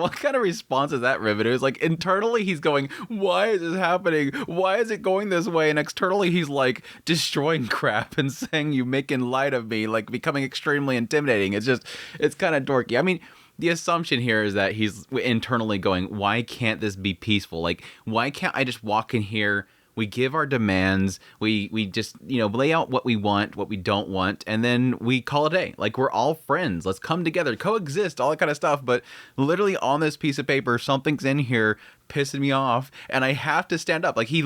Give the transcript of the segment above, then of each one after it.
what kind of response is that, Rimuru? It's like internally he's going, why is this happening? Why is it going this way? And externally he's like destroying crap and saying you making light of me, like becoming extremely intimidating. It's kind of dorky. I mean, the assumption here is that he's internally going, why can't this be peaceful? Like, why can't I just walk in here? We give our demands. We just, lay out what we want, what we don't want, and then we call it a day. Like, we're all friends. Let's come together, coexist, all that kind of stuff. But literally on this piece of paper, something's in here pissing me off, and I have to stand up. Like, he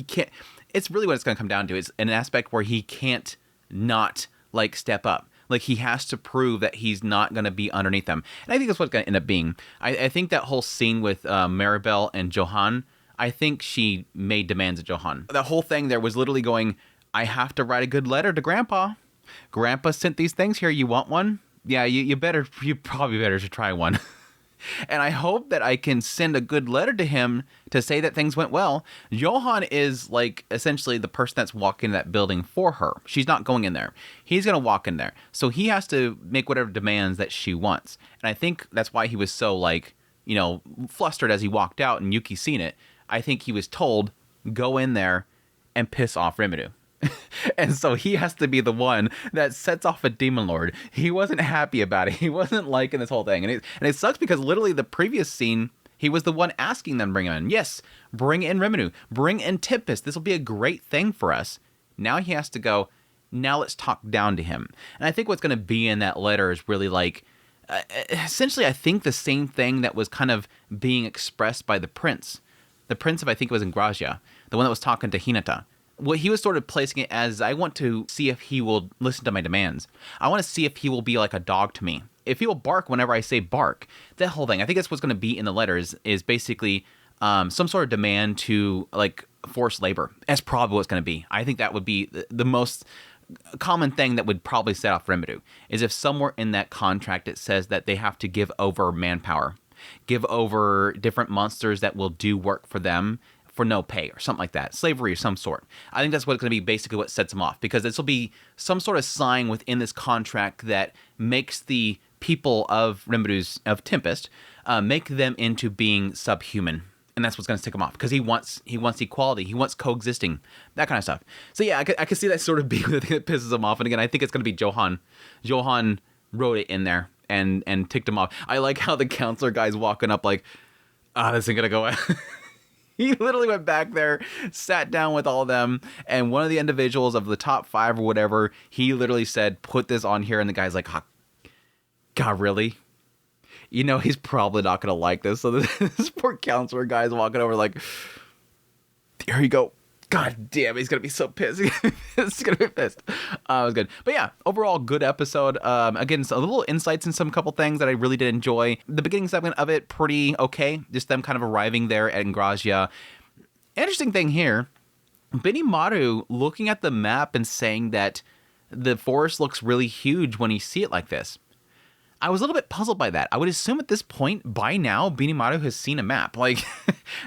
can't. It's really what it's going to come down to. It's an aspect where he can't not, like, step up. Like, he has to prove that he's not going to be underneath them. And I think that's what's going to end up being. I think that whole scene with Maribel and Johan, I think she made demands of Johan. The whole thing there was literally going, I have to write a good letter to Grandpa. Grandpa sent these things here. You want one? Yeah, you probably better to try one. And I hope that I can send a good letter to him to say that things went well. Johan is like essentially the person that's walking that building for her. She's not going in there. He's going to walk in there. So he has to make whatever demands that she wants. And I think that's why he was so like, flustered as he walked out and Yuki seen it. I think he was told, go in there and piss off Rimuru. And so he has to be the one that sets off a demon lord. He wasn't happy about it. He wasn't liking this whole thing. And it sucks because literally the previous scene, he was the one asking them to bring him in. Yes, bring in Rimuru. Bring in Tempest. This will be a great thing for us. Now he has to go, now let's talk down to him. And I think what's going to be in that letter is really like, essentially I think the same thing that was kind of being expressed by the prince. The prince of, I think it was in Grazia, the one that was talking to Hinata. What he was sort of placing it as, I want to see if he will listen to my demands. I want to see if he will be like a dog to me. If he will bark whenever I say bark. That whole thing. I think that's what's going to be in the letters is basically some sort of demand to like forced labor. That's probably what's going to be. I think that would be the most common thing that would probably set off Rimuru is if somewhere in that contract it says that they have to give over manpower. Give over different monsters that will do work for them for no pay or something like that. Slavery of some sort. I think that's what's going to be basically what sets them off because this will be some sort of sign within this contract that makes the people of of Tempest, make them into being subhuman. And that's what's going to stick him off because he wants equality. He wants coexisting, that kind of stuff. So yeah, I could see that sort of being the thing that pisses him off. And again, I think it's going to be Johan. Johan wrote it in there. And ticked him off. I like how the counselor guy's walking up like, this ain't gonna go out. He literally went back there, sat down with all of them, and one of the individuals of the top 5 or whatever, he literally said, put this on here, and the guy's like, God, really? He's probably not gonna like this. So this poor counselor guy's walking over like, here you go. God damn, he's going to be so pissed. He's going to be pissed. It was good. But yeah, overall, good episode. Again, a little insights in some couple things that I really did enjoy. The beginning segment of it, pretty okay. Just them kind of arriving there at Grazia. Interesting thing here, Benimaru looking at the map and saying that the forest looks really huge when you see it like this. I was a little bit puzzled by that. I would assume at this point, by now, Benimaru has seen a map. Like,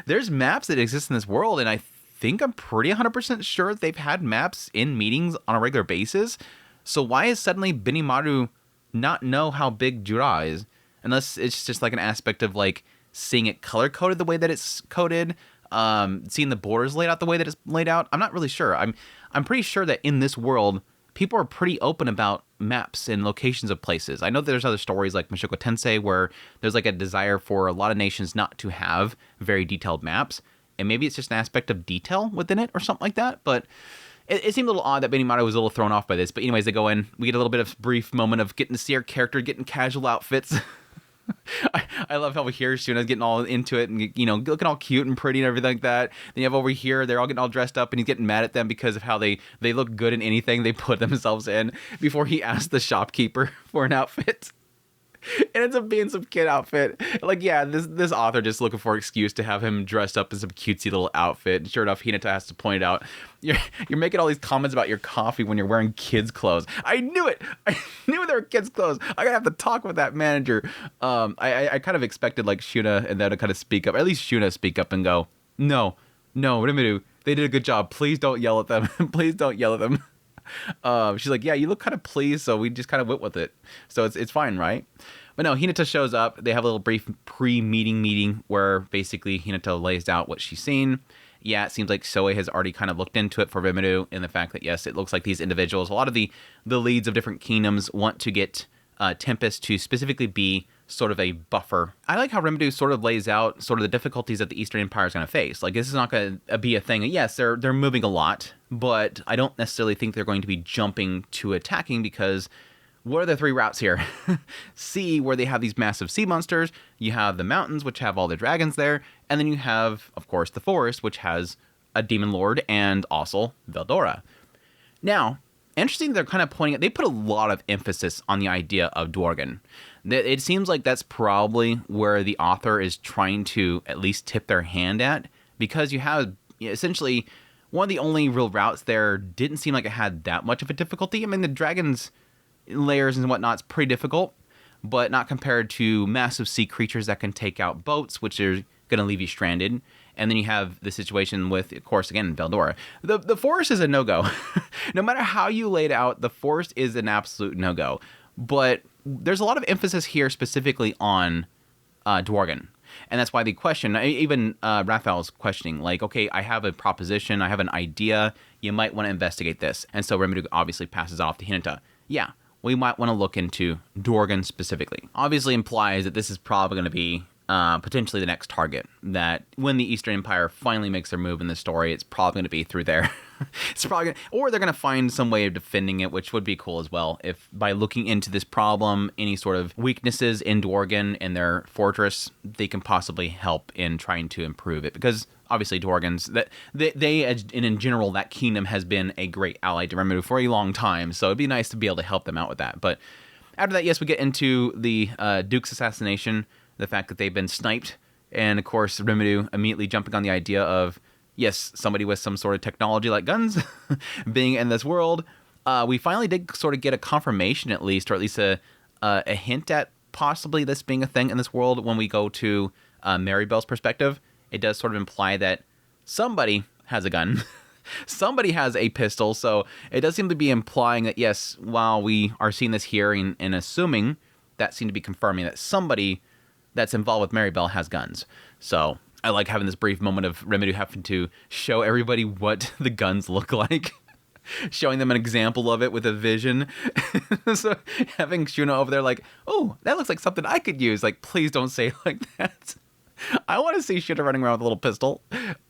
there's maps that exist in this world, and I think I'm pretty 100% sure they've had maps in meetings on a regular basis. So why is suddenly Benimaru not know how big Jura is? Unless it's just like an aspect of like seeing it color coded the way that it's coded, seeing the borders laid out the way that it's laid out. I'm not really sure. I'm pretty sure that in this world, people are pretty open about maps and locations of places. I know there's other stories like Mushoku Tensei where there's like a desire for a lot of nations not to have very detailed maps. And maybe it's just an aspect of detail within it or something like that. But it seemed a little odd that Benimaru was a little thrown off by this. But anyways, they go in. We get a little bit of brief moment of getting to see our character getting casual outfits. I love how here Shuna's getting all into it and, looking all cute and pretty and everything like that. Then you have over here, they're all getting all dressed up and he's getting mad at them because of how they look good in anything they put themselves in before he asked the shopkeeper for an outfit. It ends up being some kid outfit. Like, yeah, this author just looking for an excuse to have him dressed up in some cutesy little outfit. And sure enough, Hinata has to point out, you're making all these comments about your coffee when you're wearing kids' clothes. I knew it. I knew they were kids' clothes. I'm going to have to talk with that manager. I kind of expected, like, Shuna and them to kind of speak up. Or at least Shuna speak up and go, no, Rimuru, they did a good job. Please don't yell at them. Please don't yell at them. She's like, yeah, you look kind of pleased, so we just kind of went with it. So it's fine, right? But no, Hinata shows up. They have a little brief pre-meeting meeting where basically Hinata lays out what she's seen. Yeah, it seems like Soe has already kind of looked into it for Rimuru, in the fact that, yes, it looks like these individuals, a lot of the leads of different kingdoms want to get Tempest to specifically be sort of a buffer. I like how Rimuru sort of lays out sort of the difficulties that the Eastern Empire is going to face. Like, this is not going to be a thing. Yes, they're moving a lot, but I don't necessarily think they're going to be jumping to attacking, because what are the three routes here? Sea, where they have these massive sea monsters. You have the mountains, which have all the dragons there. And then you have, of course, the forest, which has a demon lord and also Veldora. Now, interesting, they're kind of pointing at, they put a lot of emphasis on the idea of Dworgen. It seems like that's probably where the author is trying to at least tip their hand at, because you have essentially one of the only real routes there didn't seem like it had that much of a difficulty. I mean, the dragons layers and whatnot's pretty difficult, but not compared to massive sea creatures that can take out boats, which are going to leave you stranded. And then you have the situation with, of course, again, Veldora. The forest is a no-go. No matter how you laid out, the forest is an absolute no-go. But there's a lot of emphasis here specifically on Dworgen. And that's why the question, even Raphael's questioning, like, okay, I have a proposition, I have an idea, you might want to investigate this. And so Rimuru obviously passes off to Hinata. Yeah, we might want to look into Dworgen specifically. Obviously implies that this is probably going to be potentially the next target, that when the Eastern Empire finally makes their move in the story, it's probably going to be through there. It's probably gonna, or they're going to find some way of defending it, which would be cool as well, if by looking into this problem, any sort of weaknesses in Dworgen and their fortress, they can possibly help in trying to improve it. Because obviously Dworgen's, that they and in general, that kingdom has been a great ally to Rimuru for a long time, so it'd be nice to be able to help them out with that. But after that, yes, we get into the Duke's assassination, the fact that they've been sniped, and of course Rimuru immediately jumping on the idea of, yes, somebody with some sort of technology like guns being in this world. We finally did sort of get a confirmation, at least, or at least a hint at possibly this being a thing in this world when we go to Maribel's perspective. It does sort of imply that somebody has a gun. Somebody has a pistol, so it does seem to be implying that, yes, while we are seeing this here and assuming, that seemed to be confirming that somebody that's involved with Maribel has guns. So I like having this brief moment of Rimuru having to show everybody what the guns look like. Showing them an example of it with a vision. So having Shuna over there like, oh, that looks like something I could use. Like, please don't say it like that. I want to see Shuna running around with a little pistol.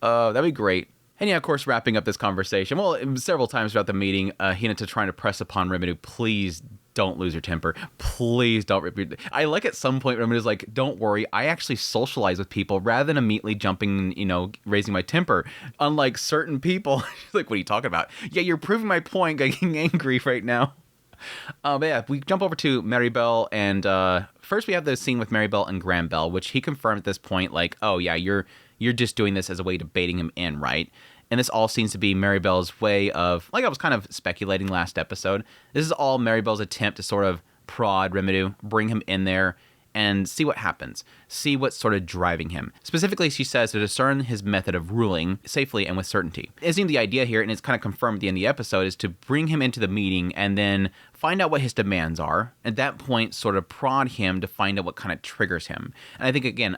That'd be great. And yeah, of course, wrapping up this conversation, well, several times throughout the meeting, Hinata trying to press upon Rimuru, please don't lose your temper. Please don't repeat. I like at some point Rimuru's like, don't worry, I actually socialize with people rather than immediately jumping, raising my temper. Unlike certain people. She's like, what are you talking about? Yeah, you're proving my point, getting angry right now. But yeah, we jump over to Maribel, and first we have the scene with Maribel and Granbell, which he confirmed at this point, like, oh yeah, you're just doing this as a way to baiting him in, right? And this all seems to be Maribel's way of, like I was kind of speculating last episode, this is all Maribel's attempt to sort of prod Rimuru, bring him in there, and see what happens. See what's sort of driving him. Specifically, she says to discern his method of ruling safely and with certainty. It seems the idea here, and it's kind of confirmed at the end of the episode, is to bring him into the meeting and then find out what his demands are. At that point, sort of prod him to find out what kind of triggers him. And I think, again,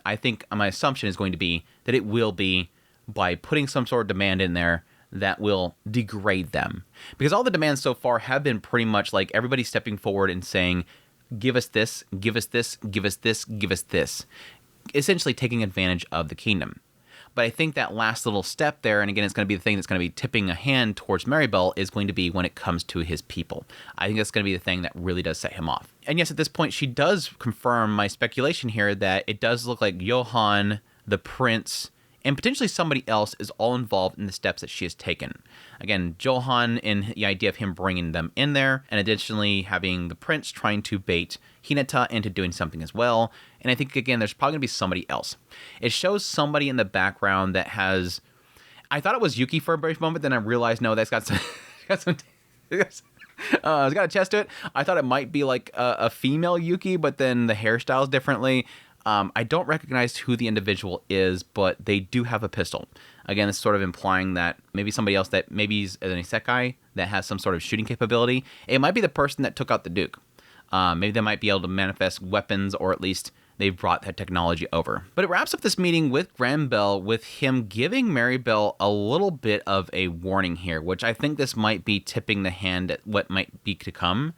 my assumption is going to be that it will be by putting some sort of demand in there that will degrade them. Because all the demands so far have been pretty much like everybody stepping forward and saying, give us this, give us this, give us this, give us this. Essentially taking advantage of the kingdom. But I think that last little step there, and again, it's going to be the thing that's going to be tipping a hand towards Maribel, is going to be when it comes to his people. I think that's going to be the thing that really does set him off. And yes, at this point, she does confirm my speculation here that it does look like Johann, the prince, and potentially somebody else is all involved in the steps that she has taken. Again, Johann in the idea of him bringing them in there, and additionally having the prince trying to bait Hinata into doing something as well. And I think, again, there's probably going to be somebody else. It shows somebody in the background that has... I thought it was Yuki for a brief moment, then I realized, no, that's got some... it's got a chest to it. I thought it might be like a female Yuki, but then the hairstyle's differently. I don't recognize who the individual is, but they do have a pistol. Again, it's sort of implying that maybe somebody else that maybe is an isekai that has some sort of shooting capability. It might be the person that took out the Duke. Maybe they might be able to manifest weapons, or at least they've brought that technology over. But it wraps up this meeting with Granbell with him giving Maribel a little bit of a warning here, which I think this might be tipping the hand at what might be to come.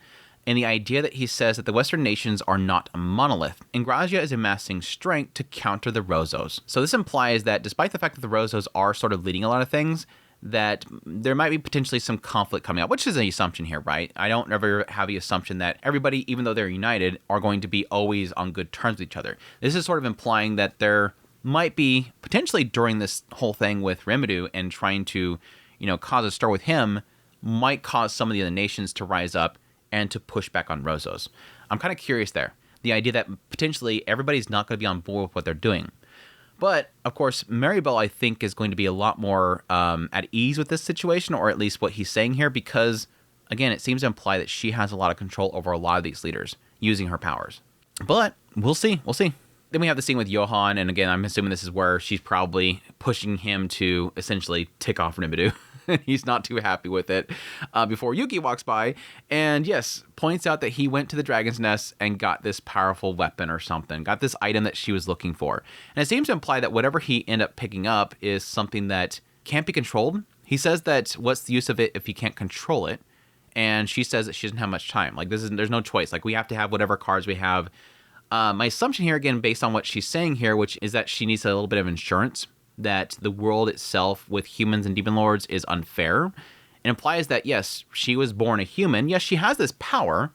And the idea that he says that the Western nations are not a monolith, and Grazia is amassing strength to counter the Rozos. So this implies that despite the fact that the Rozos are sort of leading a lot of things, that there might be potentially some conflict coming up, which is an assumption here, right? I don't ever have the assumption that everybody, even though they're united, are going to be always on good terms with each other. This is sort of implying that there might be, potentially during this whole thing with Rimuru and trying to, cause a stir with him, might cause some of the other nations to rise up and to push back on Rozos. I'm kind of curious there. The idea that potentially everybody's not going to be on board with what they're doing. But, of course, Maribel, I think, is going to be a lot more at ease with this situation, or at least what he's saying here, because, again, it seems to imply that she has a lot of control over a lot of these leaders using her powers. But we'll see. We'll see. Then we have the scene with Johan, and again, I'm assuming this is where she's probably pushing him to essentially tick off Rimuru. He's not too happy with it before Yuki walks by and, yes, points out that he went to the dragon's nest and got this powerful weapon or something, got this item that she was looking for. And it seems to imply that whatever he ended up picking up is something that can't be controlled. He says that what's the use of it if he can't control it? And she says that she doesn't have much time. Like, there's no choice. Like, we have to have whatever cards we have. My assumption here, again, based on what she's saying here, which is that she needs a little bit of insurance, that the world itself with humans and demon lords is unfair. It implies that, yes, she was born a human. Yes, she has this power,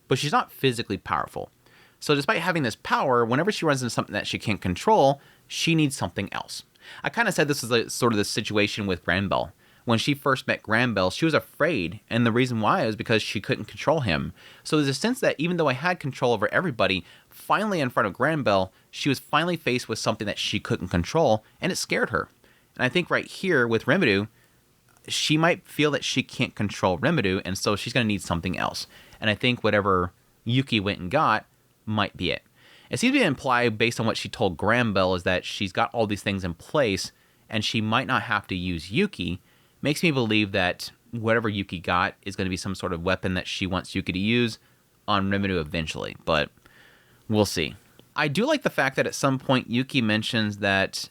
but she's not physically powerful. So despite having this power, whenever she runs into something that she can't control, she needs something else. I kind of said this was sort of the situation with Granbell. When she first met Granbell, she was afraid, and the reason why is because she couldn't control him. So there's a sense that even though I had control over everybody, finally in front of Granbell, she was finally faced with something that she couldn't control, and it scared her. And I think right here with Rimuru, she might feel that she can't control Rimuru, and so she's going to need something else. And I think whatever Yuki went and got might be it. It seems to be implied, based on what she told Granbell, is that she's got all these things in place, and she might not have to use Yuki. Makes me believe that whatever Yuki got is going to be some sort of weapon that she wants Yuki to use on Rimuru eventually, but we'll see. I do like the fact that at some point Yuki mentions that,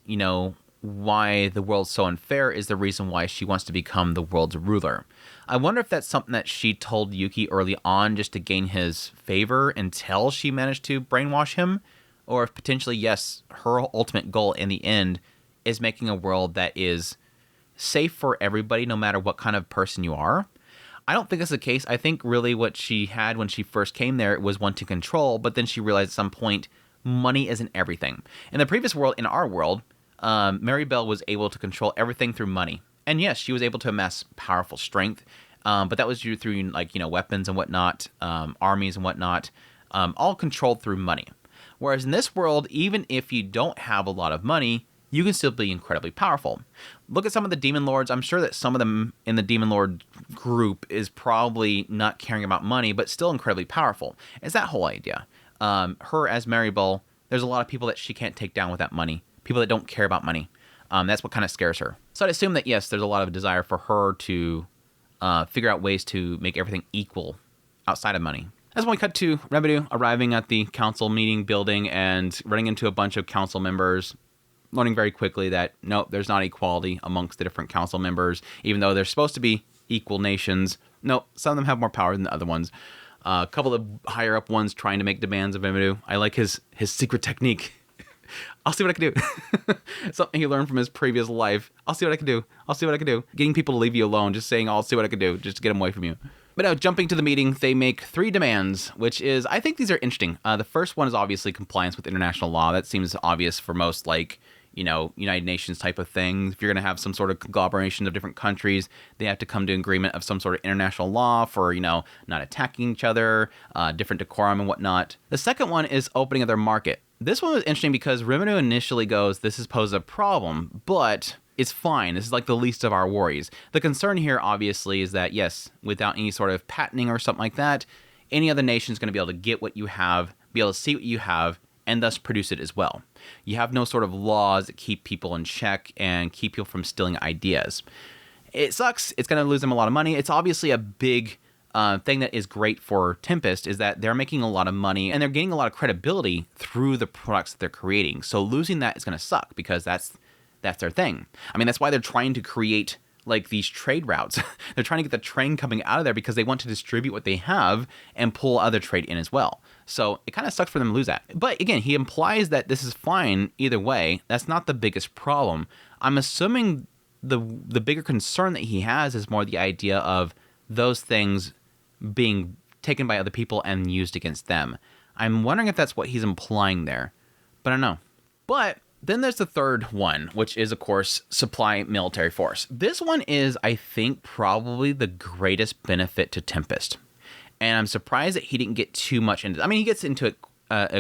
why the world's so unfair is the reason why she wants to become the world's ruler. I wonder if that's something that she told Yuki early on just to gain his favor until she managed to brainwash him, or if potentially, yes, her ultimate goal in the end is making a world that is safe for everybody, no matter what kind of person you are. I don't think that's the case. I think really what she had when she first came there was one to control, but then she realized at some point money isn't everything. In the previous world, in our world, Maribel was able to control everything through money. And yes, she was able to amass powerful strength, but that was through weapons and whatnot, armies and whatnot, all controlled through money. Whereas in this world, even if you don't have a lot of money, you can still be incredibly powerful. Look at some of the demon lords. I'm sure that some of them in the demon lord group is probably not caring about money, but still incredibly powerful. It's that whole idea. Her as Maribel, there's a lot of people that she can't take down with that money. People that don't care about money. That's what kind of scares her. So I'd assume that, yes, there's a lot of desire for her to figure out ways to make everything equal outside of money. That's when we cut to Rimuru arriving at the council meeting building and running into a bunch of council members, learning very quickly that, no, there's not equality amongst the different council members, even though they're supposed to be equal nations. No, some of them have more power than the other ones. A couple of higher up ones trying to make demands of Rimuru. I like his secret technique. I'll see what I can do. Something he learned from his previous life. I'll see what I can do. I'll see what I can do. Getting people to leave you alone, just saying, I'll see what I can do, just to get them away from you. But now, jumping to the meeting, they make 3 demands, which is, I think these are interesting. The first one is obviously compliance with international law. That seems obvious for most, United Nations type of things. If you're going to have some sort of conglomeration of different countries, they have to come to agreement of some sort of international law for, not attacking each other, different decorum and whatnot. The second one is opening of their market. This one was interesting because Rimuru initially goes, this has posed a problem, but it's fine. This is like the least of our worries. The concern here, obviously, is that, yes, without any sort of patenting or something like that, any other nation is going to be able to get what you have, be able to see what you have, and thus produce it as well. You have no sort of laws that keep people in check and keep people from stealing ideas. It sucks. It's going to lose them a lot of money. It's obviously a big thing that is great for Tempest is that they're making a lot of money and they're gaining a lot of credibility through the products that they're creating. So losing that is going to suck because that's their thing. I mean, that's why they're trying to create like these trade routes. They're trying to get the train coming out of there because they want to distribute what they have and pull other trade in as well. So it kind of sucks for them to lose that. But again, he implies that this is fine either way. That's not the biggest problem. I'm assuming the bigger concern that he has is more the idea of those things being taken by other people and used against them. I'm wondering if that's what he's implying there, but I don't know. But then there's the third one, which is, of course, supply military force. This one is, I think, probably the greatest benefit to Tempest. And I'm surprised that he didn't get too much into it. I mean, he gets into it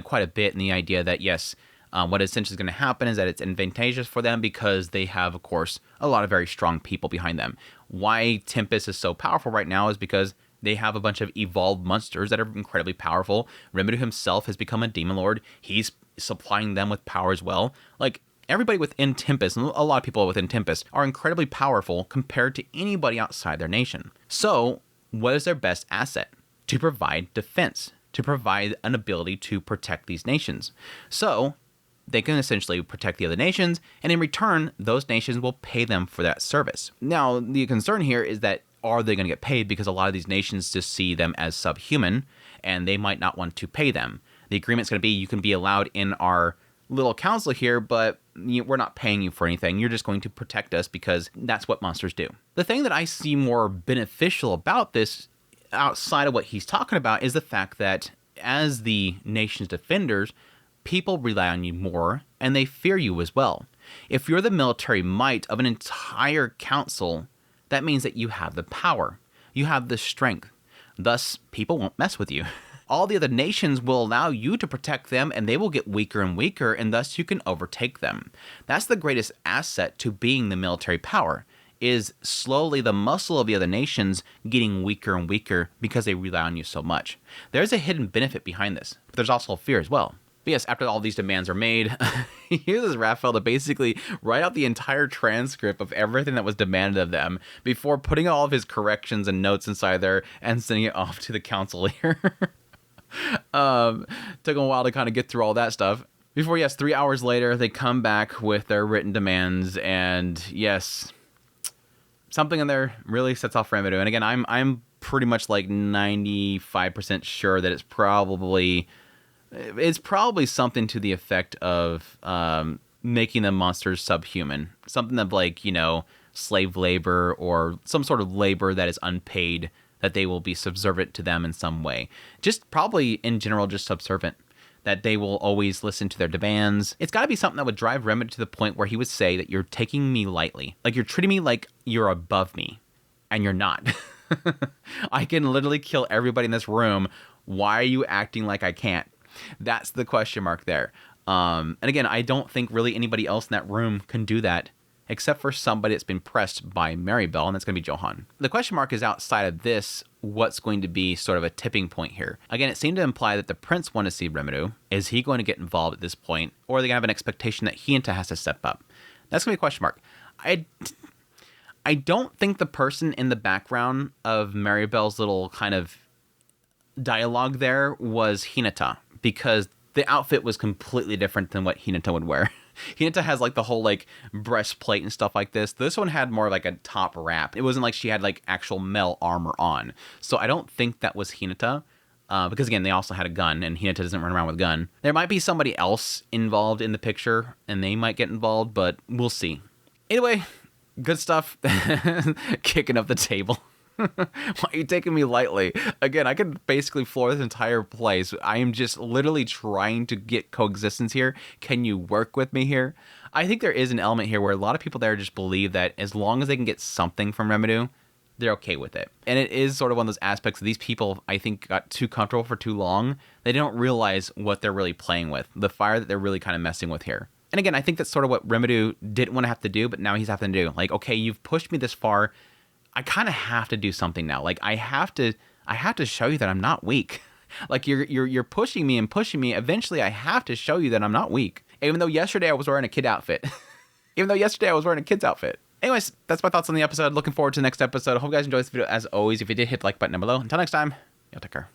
quite a bit in the idea that, yes, what essentially is going to happen is that it's advantageous for them because they have, of course, a lot of very strong people behind them. Why Tempest is so powerful right now is because they have a bunch of evolved monsters that are incredibly powerful. Rimuru himself has become a demon lord. He's supplying them with power as well. Like, everybody within Tempest, and a lot of people within Tempest, are incredibly powerful compared to anybody outside their nation. So, what is their best asset? To provide defense, to provide an ability to protect these nations. So, they can essentially protect the other nations, and in return, those nations will pay them for that service. Now, the concern here is that are they going to get paid? Because a lot of these nations just see them as subhuman, and they might not want to pay them. The agreement's going to be, you can be allowed in our little council here, but we're not paying you for anything. You're just going to protect us because that's what monsters do. The thing that I see more beneficial about this, outside of what he's talking about, is the fact that as the nation's defenders, people rely on you more, and they fear you as well. If you're the military might of an entire council, that means that you have the power. You have the strength. Thus, people won't mess with you. All the other nations will allow you to protect them, and they will get weaker and weaker, and thus you can overtake them. That's the greatest asset to being the military power, is slowly the muscle of the other nations getting weaker and weaker because they rely on you so much. There's a hidden benefit behind this, but there's also fear as well. But yes, after all these demands are made, he uses Raphael to basically write out the entire transcript of everything that was demanded of them before putting all of his corrections and notes inside there and sending it off to the council here. Took him a while to kind of get through all that stuff. Before, yes, 3 hours later, they come back with their written demands, and yes, something in there really sets off Rimuru. And again, I'm pretty much like 95% sure that it's probably something to the effect of making the monsters subhuman. Something of like, slave labor or some sort of labor that is unpaid, that they will be subservient to them in some way. Just probably in general, just subservient, that they will always listen to their demands. It's got to be something that would drive Rimuru to the point where he would say that you're taking me lightly. Like, you're treating me like you're above me, and you're not. I can literally kill everybody in this room. Why are you acting like I can't? That's the question mark there. And again, I don't think really anybody else in that room can do that, except for somebody that's been pressed by Maribel, and that's going to be Johan. The question mark is outside of this, what's going to be sort of a tipping point here. Again, it seemed to imply that the prince wanted to see Rimuru. Is he going to get involved at this point, or are they going to have an expectation that Hinata has to step up? That's going to be a question mark. I don't think the person in the background of Maribel's little kind of dialogue there was Hinata, because the outfit was completely different than what Hinata would wear. Hinata has like the whole like breastplate and stuff like this. This one had more like a top wrap. It wasn't like she had like actual metal armor on. So I don't think that was Hinata. Because again, they also had a gun, and Hinata doesn't run around with a gun. There might be somebody else involved in the picture, and they might get involved, but we'll see. Anyway, good stuff. Kicking up the table. Why are you taking me lightly? Again, I could basically floor this entire place. I am just literally trying to get coexistence here. Can you work with me here? I think there is an element here where a lot of people there just believe that as long as they can get something from Rimuru, they're okay with it. And it is sort of one of those aspects of these people, I think, got too comfortable for too long. They don't realize what they're really playing with, the fire that they're really kind of messing with here. And again, I think that's sort of what Rimuru didn't want to have to do, but now he's having to do. Like, okay, you've pushed me this far. I kind of have to do something now. Like, I have to show you that I'm not weak. Like, you're pushing me and pushing me. Eventually, I have to show you that I'm not weak. Even though yesterday I was wearing a kid outfit. Even though yesterday I was wearing a kid's outfit. Anyways, that's my thoughts on the episode. Looking forward to the next episode. I hope you guys enjoyed this video as always. If you did, hit the like button down below. Until next time, y'all take care.